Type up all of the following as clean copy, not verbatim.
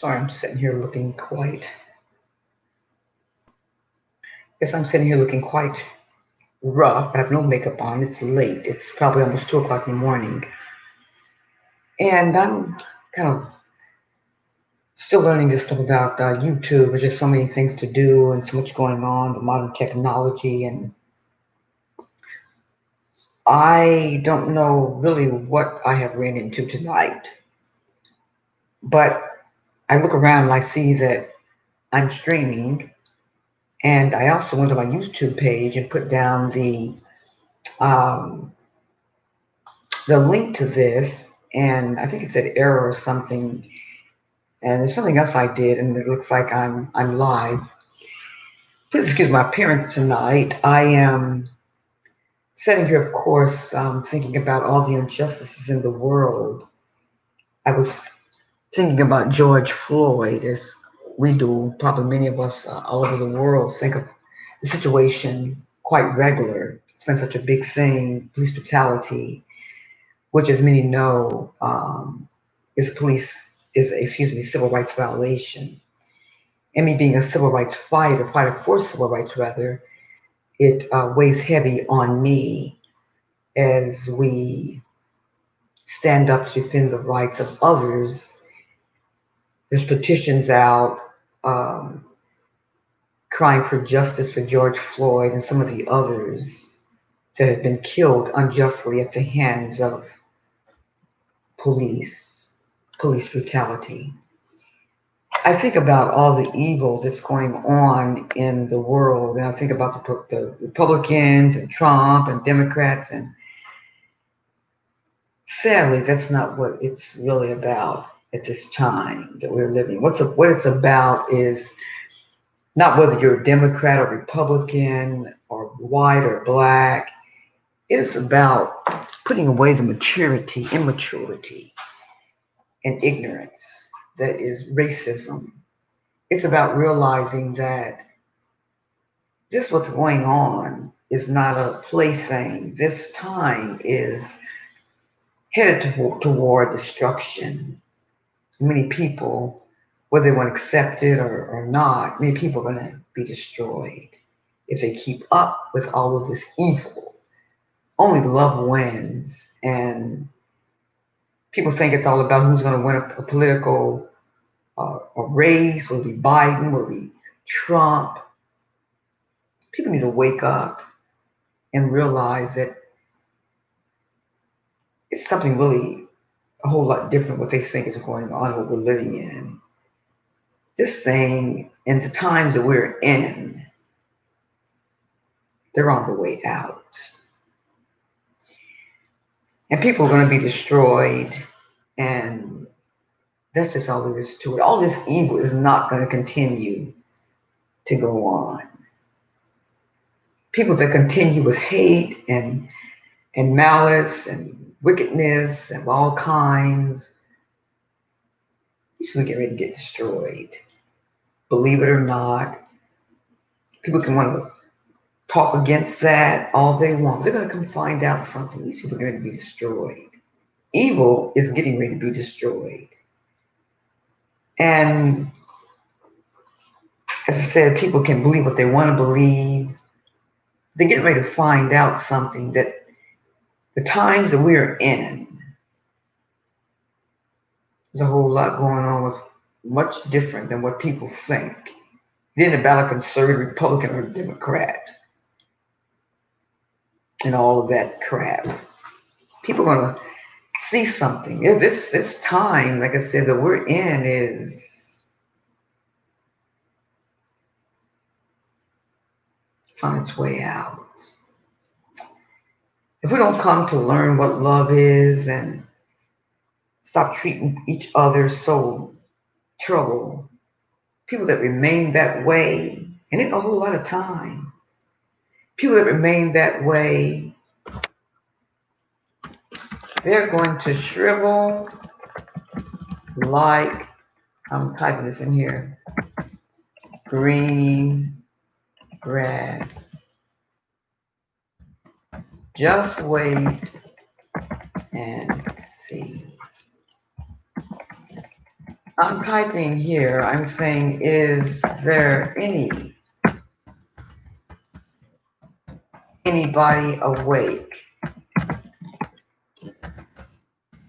Sorry, I'm sitting here looking quite. Guess I'm sitting here looking quite rough. I have no makeup on. It's late. It's probably almost 2 o'clock in the morning, and I'm kind of still learning this stuff about YouTube. There's just so many things to do and so much going on, the modern technology, and I don't know really what I have ran into tonight. But I look around and I see that I'm streaming, and I also went to my YouTube page and put down um, the link to this, and I think it said error or something. And there's something else I did, and it looks like I'm live. Please excuse my appearance tonight. I am sitting here, of course, thinking about all the injustices in the world. I was thinking about George Floyd, as we do, probably many of us all over the world think of the situation quite regular. It's been such a big thing, police brutality, which, as many know, civil rights violation. And me being a civil rights fighter for civil rights rather, it weighs heavy on me as we stand up to defend the rights of others. There's petitions out um, crying for justice for George Floyd and some of the others that have been killed unjustly at the hands of police, police brutality. I think about all the evil that's going on in the world, and I think about the Republicans and Trump and Democrats, and sadly, that's not what it's really about at this time that we're living. What it's about is not whether you're a Democrat or Republican or white or black. It is about putting away the immaturity, and ignorance that is racism. It's about realizing that this what's going on is not a plaything. This time is headed toward destruction. Many people, whether they want to accept it or not, many people are going to be destroyed if they keep up with all of this evil. Only love wins, and people think it's all about who's going to win a political a race. Will it be Biden? Will it be Trump? People need to wake up and realize that it's something really a whole lot different what they think is going on, what we're living in. This thing and the times that we're in, they're on the way out. And people are going to be destroyed. And that's just all there is to it. All this evil is not going to continue to go on. People that continue with hate and malice and wickedness of all kinds, these people get ready to get destroyed. Believe it or not, people can want to talk against that all they want. They're going to come find out something. These people are going to be destroyed. Evil is getting ready to be destroyed. And as I said, people can believe what they want to believe. They're getting ready to find out something that the times that we are in, there's a whole lot going on with much different than what people think. It isn't about a conservative, Republican, or Democrat and all of that crap. People are going to see something. This time, like I said, that we're in is find its way out. If we don't come to learn what love is and stop treating each other so trouble, people that remain that way, and in a whole lot of time, people that remain that way, they're going to shrivel like, I'm typing this in here, green grass. Just wait and see. I'm typing here, I'm saying, is there anybody awake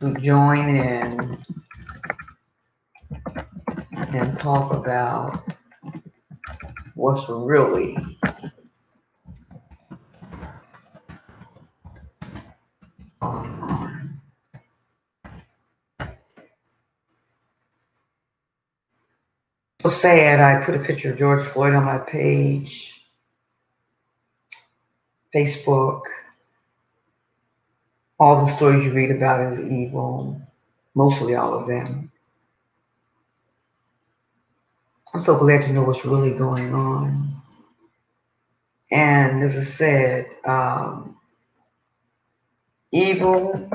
to join in and talk about what's really going on? So sad, I put a picture of George Floyd on my page, Facebook. All the stories you read about is evil, mostly all of them. I'm so glad to know what's really going on. And as I said, evil,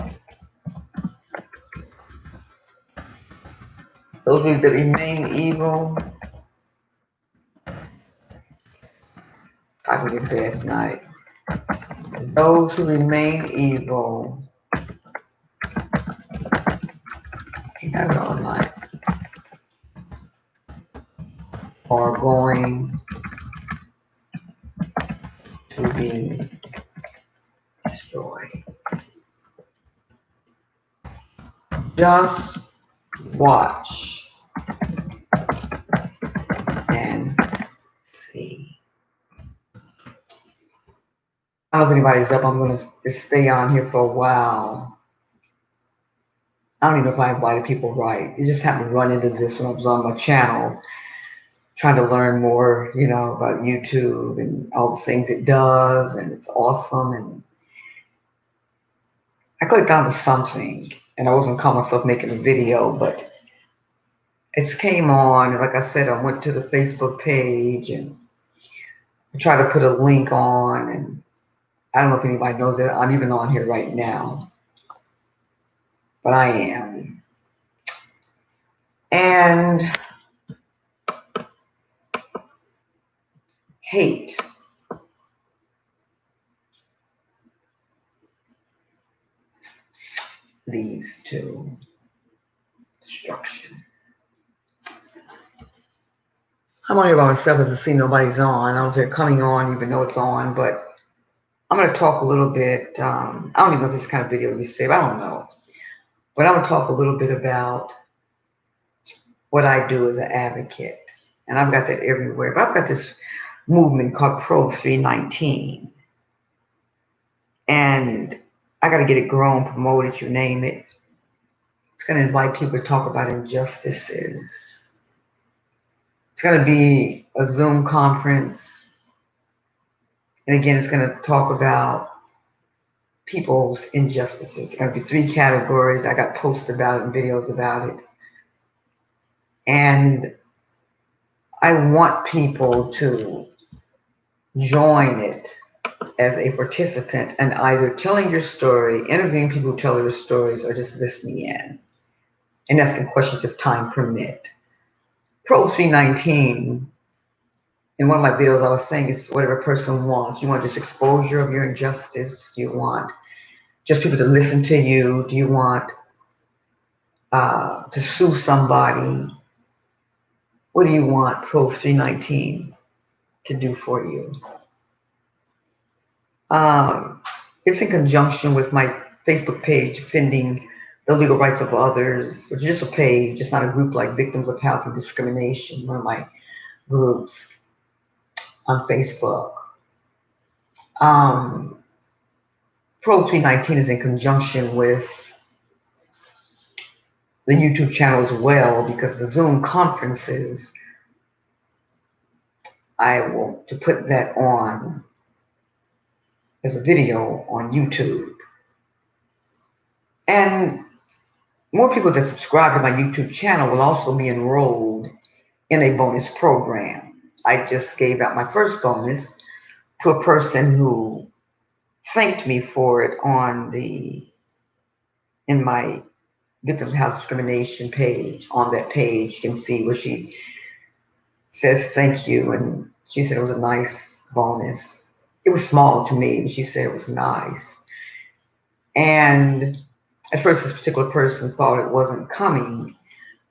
those that remain evil, I think it's bad tonight. Those who remain evil, I got it all night, are going to be destroyed. Just watch and see. I don't know if anybody's up. I'm going to stay on here for a while. I don't even know if I invited people right. It just happened to run into this when I was on my channel, trying to learn more, about YouTube and all the things it does, and it's awesome. And I clicked onto something, and I wasn't calling myself making a video, but it came on, and like I said, I went to the Facebook page, and I tried to put a link on, and I don't know if anybody knows that I'm even on here right now, but I am. And hate leads to destruction. I'm on here by myself as I see nobody's on. I don't know if they're coming on, even though it's on, but I'm going to talk a little bit. I don't even know if this kind of video you save. I don't know. But I'm going to talk a little bit about what I do as an advocate. And I've got that everywhere. But I've got this movement called Pro 319. And I got to get it grown, promoted, you name it. It's going to invite people to talk about injustices. It's going to be a Zoom conference. And again, it's going to talk about people's injustices. It's going to be 3 categories. I got posts about it and videos about it. And I want people to join it as a participant and either telling your story, interviewing people who tell their stories, or just listening in and asking questions if time permit. Pro 319, in one of my videos I was saying, is whatever a person wants. You want just exposure of your injustice? Do you want just people to listen to you? Do you want to sue somebody? What do you want Pro 319 to do for you? It's in conjunction with my Facebook page, Defending the Legal Rights of Others, which is just a page. It's not a group like Victims of Housing Discrimination, one of my groups on Facebook. Pro 319 is in conjunction with the YouTube channel as well, because the Zoom conferences, I want to put that on as a video on YouTube. And more people that subscribe to my YouTube channel will also be enrolled in a bonus program. I just gave out my first bonus to a person who thanked me for it in my Victims of Housing Discrimination page. On that page, you can see where she says thank you, and she said it was a nice bonus. It was small to me, but she said it was nice. And at first, this particular person thought it wasn't coming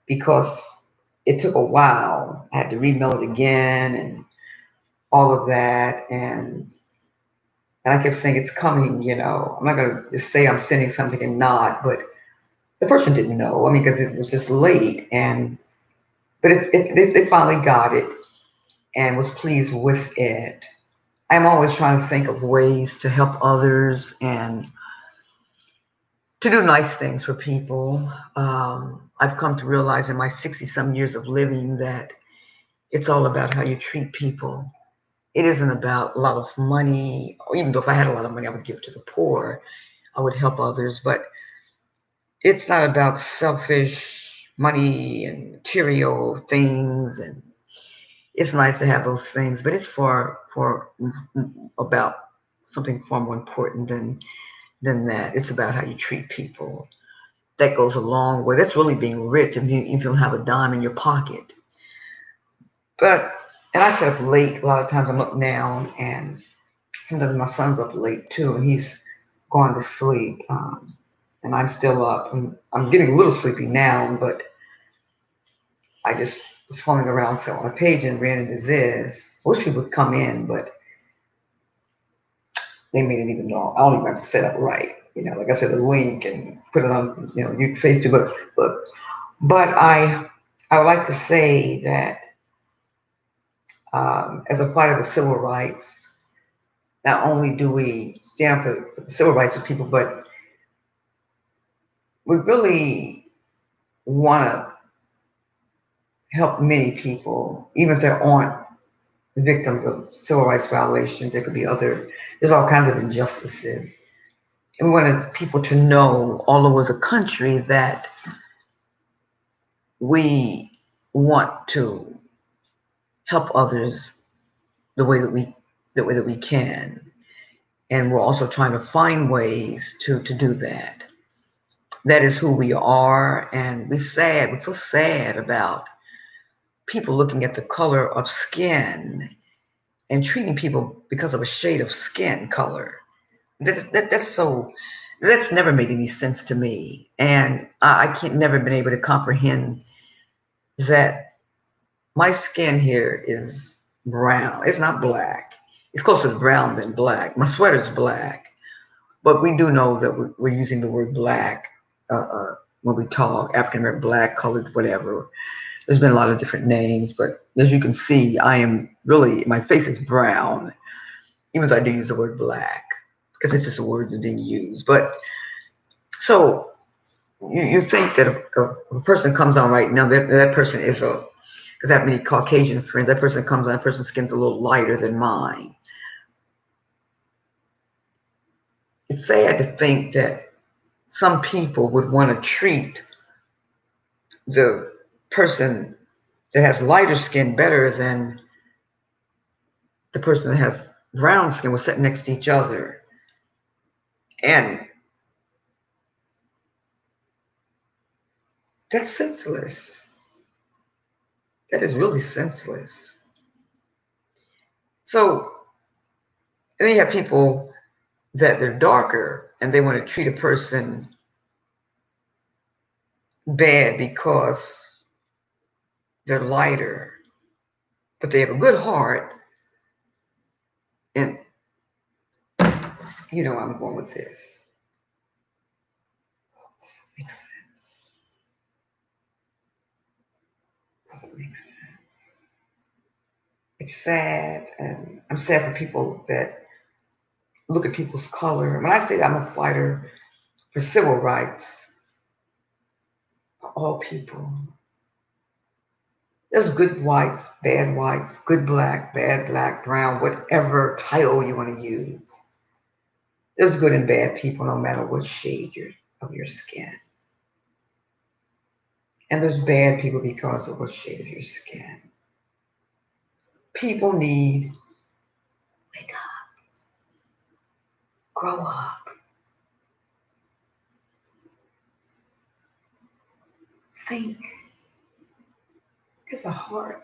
because it took a while. I had to remail it again and all of that. And I kept saying it's coming, I'm not going to just say I'm sending something and not, but the person didn't know. I mean, because it was just late. But they finally got it and was pleased with it. I'm always trying to think of ways to help others and to do nice things for people. I've come to realize in my 60 some years of living that it's all about how you treat people. It isn't about a lot of money, or even though if I had a lot of money, I would give it to the poor. I would help others, but it's not about selfish money and material things. And it's nice to have those things, but it's for about something far more important than that. It's about how you treat people. That goes a long way. That's really being rich if you don't have a dime in your pocket. But and I sit up late. A lot of times I'm up now, and sometimes my son's up late too, and he's gone to sleep. And I'm still up. I'm getting a little sleepy now, but I just was fumbling around so on a page and ran into this. I wish people would come in, but they made it even know. I don't even have to set up right. Like I said, the link and put it on, Facebook. But I would like to say that as a fighter for civil rights, not only do we stand up for the civil rights of people, but we really want to help many people, even if there aren't victims of civil rights violations. There could be there's all kinds of injustices. And we wanted people to know all over the country that we want to help others the way that we can. And we're also trying to find ways to do that. That is who we are, and we feel sad about people looking at the color of skin and treating people because of a shade of skin color. That's never made any sense to me, and I can't never been able to comprehend that my skin here is brown. It's not black. It's closer to brown than black. My sweater's black, but we do know that we're using the word black when we talk, African American, black, colored, whatever. There's been a lot of different names, but as you can see, my face is brown, even though I do use the word black, because it's just the words that are being used. But so you think that a person comes on right now, that person is because I have many Caucasian friends, that person comes on, that person's skin's a little lighter than mine. It's sad to think that some people would want to treat the person that has lighter skin better than the person that has brown skin. Was sitting next to each other. And that's senseless. That is really senseless. So, and then you have people that they're darker and they want to treat a person bad because they're lighter, but they have a good heart. And I'm going with this. Does it make sense? Does it make sense? It's sad, and I'm sad for people that look at people's color. When I say that I'm a fighter for civil rights for all people, there's good whites, bad whites, good black, bad black, brown, whatever title you want to use. There's good and bad people no matter what shade of your skin. And there's bad people because of what shade of your skin. People need wake up, grow up, think. It's a heart.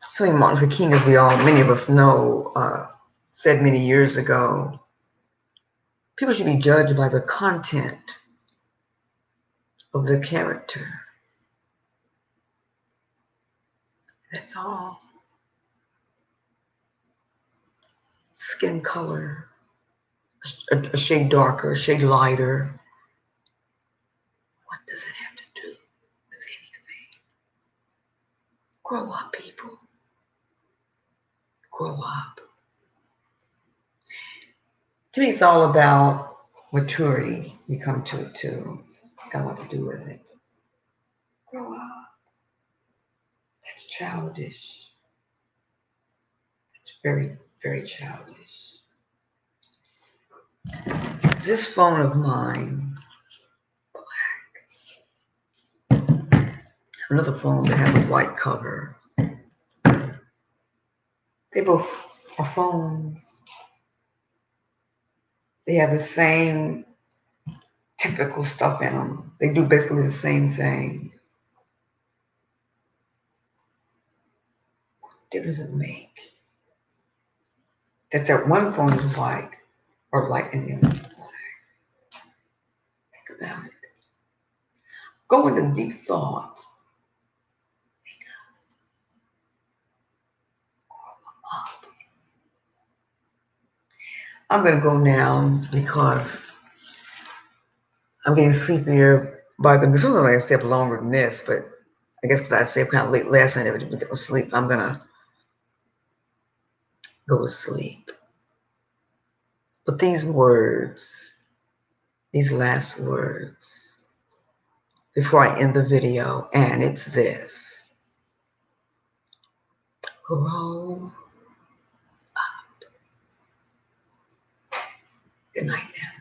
Something Martin Luther King, as many of us know, said many years ago, people should be judged by the content of their character. That's all. Skin color, a shade darker, a shade lighter. What does it have to do with anything? Grow up, people. Grow up. To me, it's all about maturity. You come to it too. It's got a lot to do with it. Grow up. That's childish. It's very, very childish. This phone of mine, another phone that has a white cover. They both are phones. They have the same technical stuff in them. They do basically the same thing. What difference does it make that one phone is white or light and the other is black? Think about it. Go into deep thought. I'm going to go now because I'm getting sleepier by the. Sometimes I stay up longer than this, but I guess because I stayed up kind of late last night, everybody get to sleep. I'm going to go to sleep. But these words, these last words, before I end the video, and it's this. Grow up. Good night now.